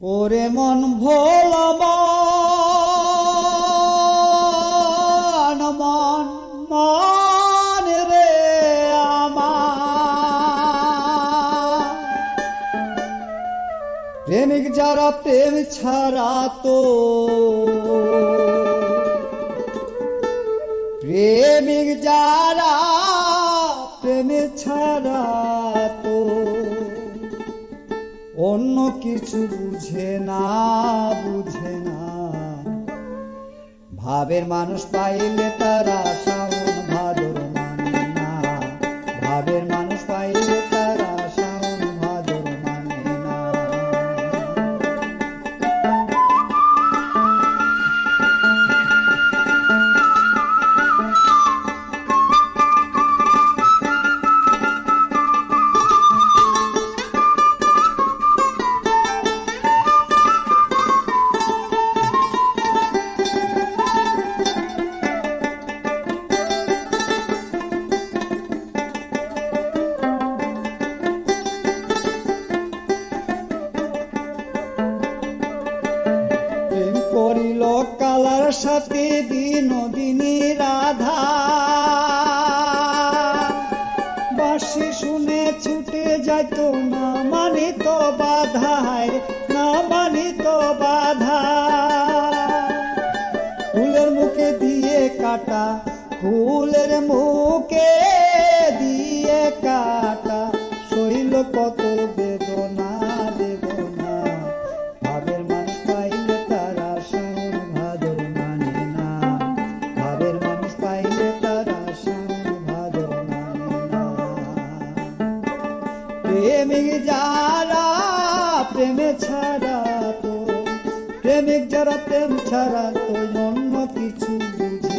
ওরে মন ভোলা মন মন রে আমার প্রেমিক যারা প্রেম ছাড়া তো প্রেমিক যারা প্রেম ছাড়া তো অন্য কিছু বুঝে না ভাবের মানুষ পাইলে তারা শ্রাবণ ভাদর মানে না ভাবের মানুষ পাইলে তারা শ্রাবণ ভাদর মানে না করিল কালার সাথে বিনোদিনী রাধা বাঁশি শুনে ছুটে যাইত না মানিত বাধায় না মানিত বাধা ফুলের মুখে দিয়ে কাটা ফুলের মুখে দিয়ে কাটা সইল কত বেদনা বেদনা ভাবের মানুষ পাইলে তারা শ্রাবণ ভাদর মানে না ভাবের মানুষ পাইলে তারা শ্রাবণ ভাদর মানে না প্রেমিক যারা প্রেমে ছাড়া তো প্রেমিক যারা প্রেম ছাড়া তো অন্য কিছু বুঝে